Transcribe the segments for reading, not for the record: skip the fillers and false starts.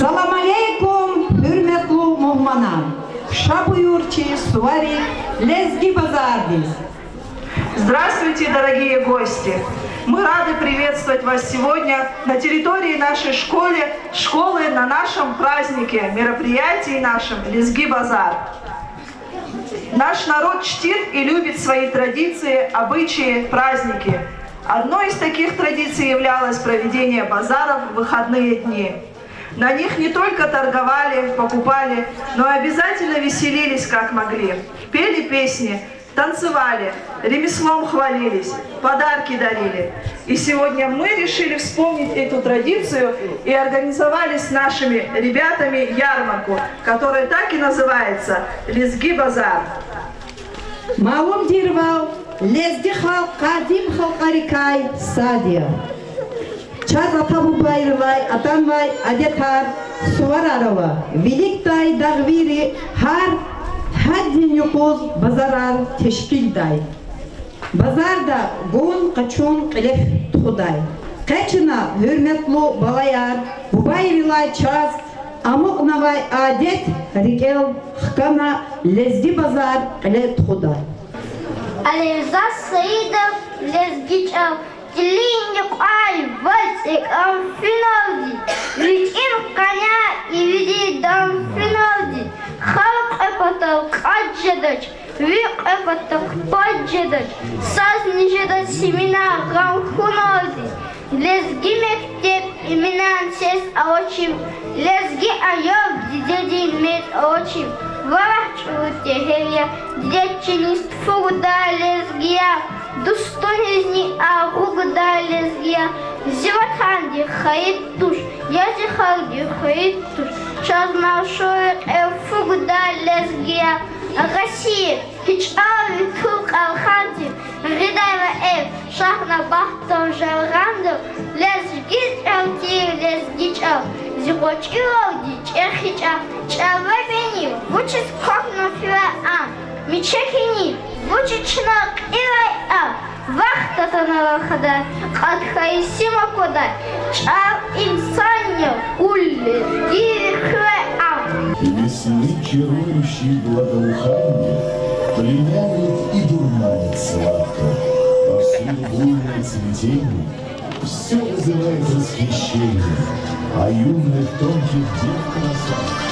Салам алейкум, hürmetli muhmanar. Шабуюрчи, суари, лезги базардис. Здравствуйте, дорогие гости! Мы рады приветствовать вас сегодня на территории нашей школы на нашем празднике, мероприятии нашем Лезги-базар. Наш народ чтит и любит свои традиции, обычаи, праздники. Одной из таких традиций являлось проведение базаров в выходные дни. На них не только торговали, покупали, но и обязательно веселились как могли. Пели песни, танцевали, ремеслом хвалились, подарки дарили. И сегодня мы решили вспомнить эту традицию и организовали с нашими ребятами ярмарку, которая так и называется «Лезги-базар». Малум дирвал, лезги хал, кадим халкарикай, садия. Чаза табу байрвай, атанвай, адетар, суарарова. Великтай дагвири, хар, хаддин юкуз, базарар, тешкилдай. Базарда гон качун килеф тудай. Качина hürmetlu балаяр, бубайрилай час, амукнавай адет, рикел, хкана, лезги базар, килеф тудай. Ализа Саидов, лезгичал, Телинник ай, вальсик, амфиналди, Риким коня и веди дам финалди, Халк эпатал каджедач, Вик эпатал паджедач, Саз нижедач семена рамхуналди, Лезги мектеп именан сес аочим, Лезги айоб дидеди мет аочим, Варахчу техелья, дидечинист фугда лезгия, Дустонизни агугда лезгия, Зиватанди хаит туш, Язихалди хаит туш, Шазмашует фугда лезгия, Россия, Хичави тук алханти, Ридаева Шахна бахтом жалганду, Лезгич алти, лезгич ал, Зихочки лауди, Черхича, Чавабини, Вучит кокна фиа Мичекини, Вучичнак Ирай Вахтата на выхода, Кадхаисима кода, Чар инсанья, Улли, Дирихве И весны чарующий благоуханье пленяет и дурманит сладко. Повсюду буйное цветение, все вызывает восхищение, а юных тонких дев красота.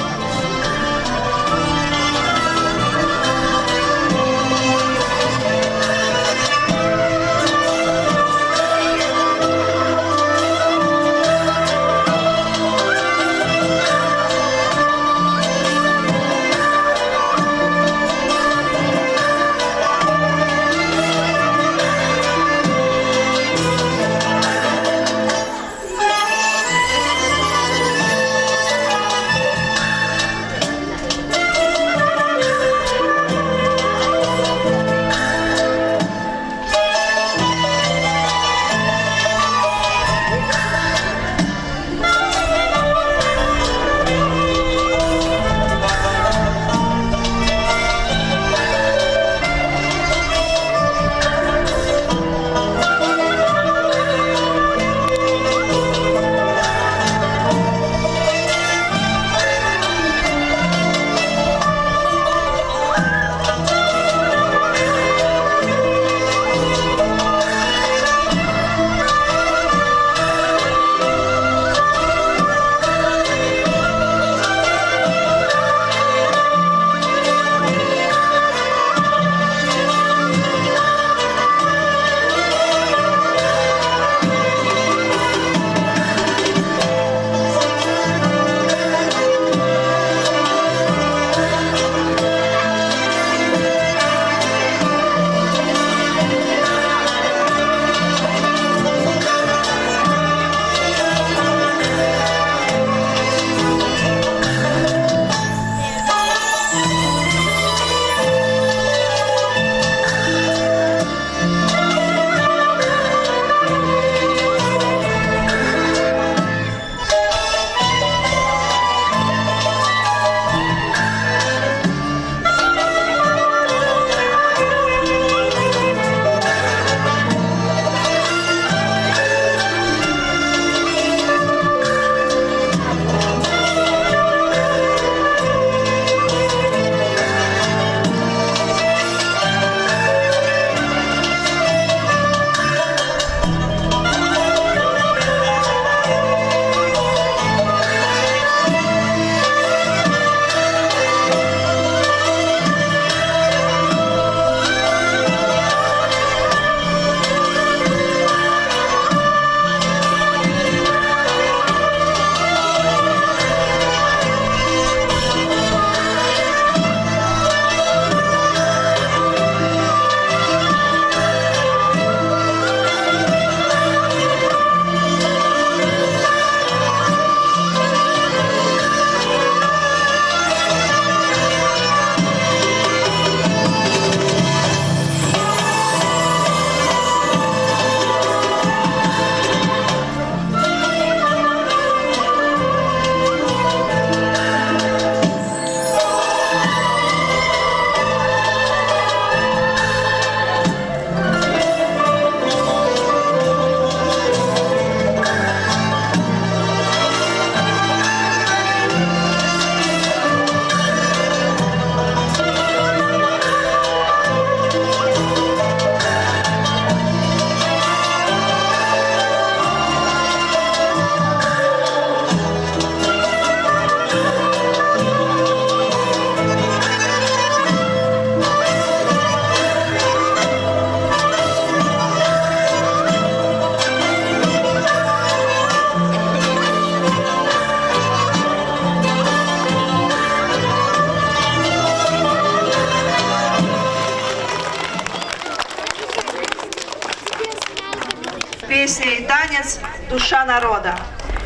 душа народа.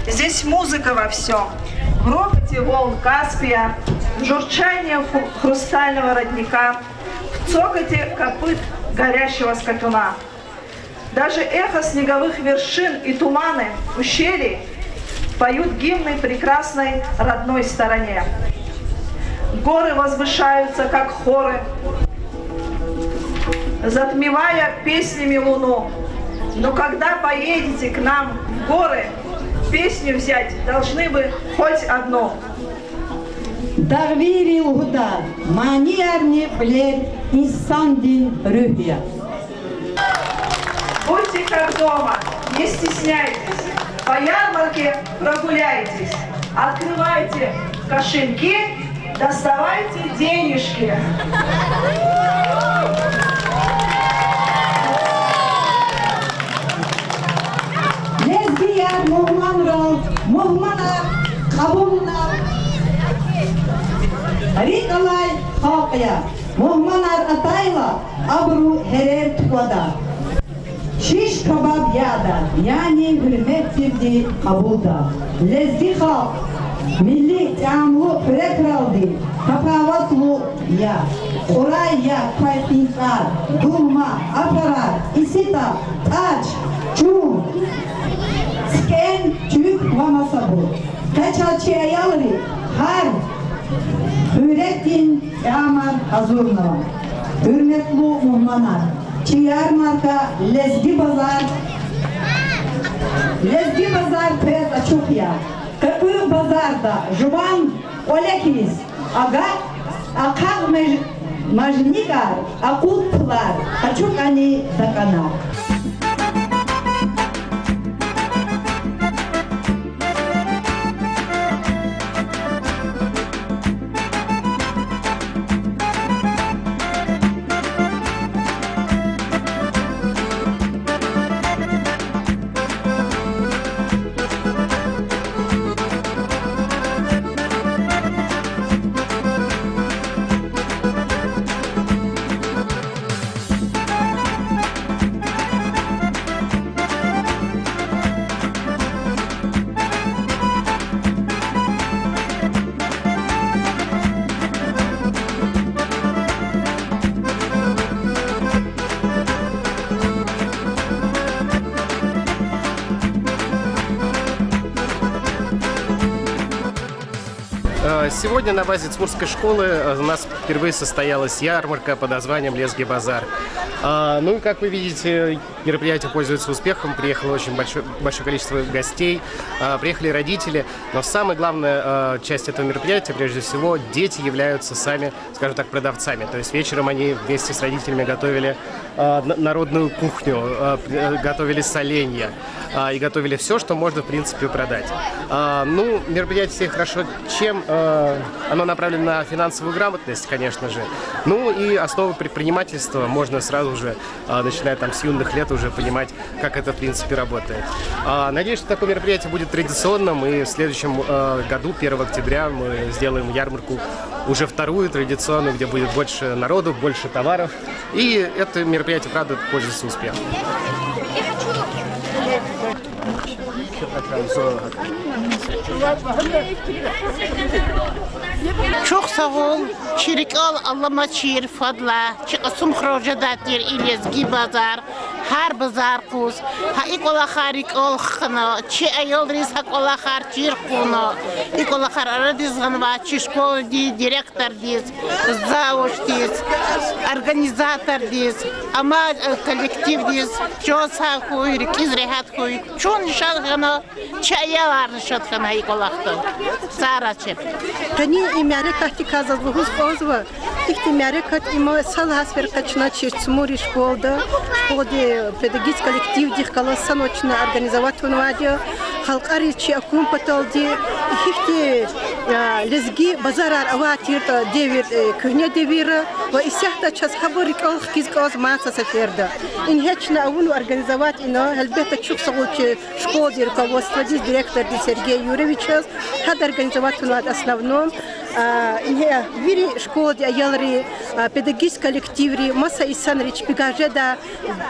Здесь музыка во всем. В ропоте волн Каспия, в журчании хрустального родника, в цокоте копыт горящего скакуна. Даже эхо снеговых вершин и туманы ущелий поют гимны прекрасной родной стороне. Горы возвышаются, как хоры, затмевая песнями луну. Но когда поедете к нам в горы, песню взять должны бы хоть одну. Дарвири угудар, маниарни блер, инсандин рюхья. Будьте как дома, не стесняйтесь, по ярмарке прогуляйтесь, открывайте кошельки, доставайте денежки. Лезгияр, мухманрал, мухманар, кабулнар. Рикалай, хакя, мухманар атайла, абру херер туада. Шиш кабаб яда, яни hürmet firdi kabulda. Lezgi halk, milli camlu prekraldi, kapavatlu ya. Oray ya kaytinkar, dulma, aparar, isita, taç, çum. Sken, çük, vamasabu. Kaçalçı ayalri, har. Hürettin, yamar, hazurnava. Hürmetlu muhmanar. Yarmarka, Lezgi bazar pes açık ya. Kapı bazarda juvan olekis, aga, akag majnikar, akutlar, açık ani dakana. Сегодня на базе Цмурской школы у нас впервые состоялась ярмарка под названием «Лезгий базар». Ну и, как вы видите, мероприятие пользуется успехом. Приехало очень большое количество гостей, приехали родители. Но самая главная часть этого мероприятия, прежде всего, дети являются сами, скажем так, продавцами. То есть вечером они вместе с родителями готовили народную кухню, готовили соленья и готовили все, что можно, в принципе, продать. Ну, мероприятие хорошо, чем оно направлено на финансовую грамотность, конечно же. Ну и основы предпринимательства можно сразу же, начиная там с юных лет, уже понимать, как это, в принципе, работает. Надеюсь, что такое мероприятие будет традиционным, и в следующем году, 1 октября, мы сделаем ярмарку уже вторую, традиционную, где будет больше народу, больше товаров. И это мероприятие, правда, пользуется успехом. Çok sağ ol. Çirikal Allah'ıma çir fadla. Çıkasım xrojadattir İlezgi bazar. Her bazar kuz. Ha ikola harik ol khna. Çi ayol riz hak ola har çir kuno. Ikola har aradizgan va çişkol di direktor diz. Zavoş diz. Organizator diz. Ama kolektiv diz. Çosa koy, rikiz rehat koy. Çon şalgana çayalar şatkhana ikolaqto. Saraçep. Они имяре кахти казаз лугус озва. Ихти имяре кат има сал хасфер качна чирцмури школда. Школде педагогический коллектив дих колоссаночно организовать ванвадия. Халкари чи акум паталди. Ихти лезги базарар аватир девир кухня девира. Ва исяхта час хабори кал кизказ маца саферда. Ин хечна авуну организовать ино. Хелбета чук сагучи школде руководство директор Сергей Юрьевич. Хад организовать ванвад основном. вири школы аялри педагогический коллективри маса исанрич пигажеда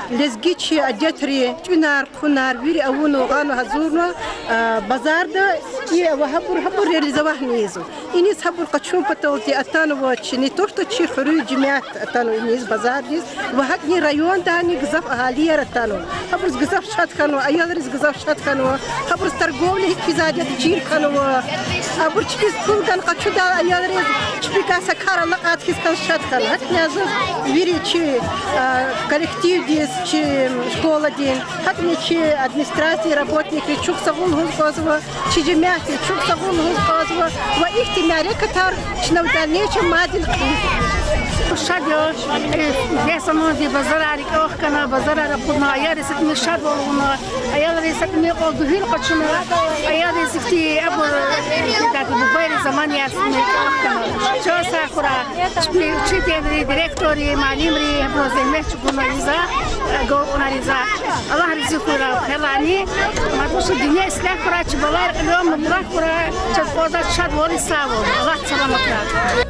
лезгичи адетри тюнар кунар вири авуну гану хазурно базарда и хабур реализовахнизу инис хабур качун патолти атану вачи не то что чи хру джимят атану инис базардис вахни район дани гзаф ахалия атану хабур гзаф шаткану аялри гзаф шаткану хабур торговля физадия чиркану хабур чпис пулган качуда аялри чпикаса кара лакат кискан шаткану хакнязу вири чи коллектив дис чи школа дин хакни чи администрации работники чух сагун хузгозва чи джимяти чух сагун хузгозва ва ихтимари катар чна в дальнейшем мадин شاديو جسمه في بزرعة كأخنا بزرعة قلنا أيادي ستمي شادونا أيادي ستمي قدوهير قدشنا أيادي ستي أبو دات موبايل زمان ياسمي كأخنا شو ساخرا شتي ديريكتوري معلمري أبو زميل شكونا رزا جو أنا رزا الله رزقنا خلاني ما توش الدنيا إسلاخرا شبالار اليوم نبرخرا شبوزات شادوري ساو الله سلامتنا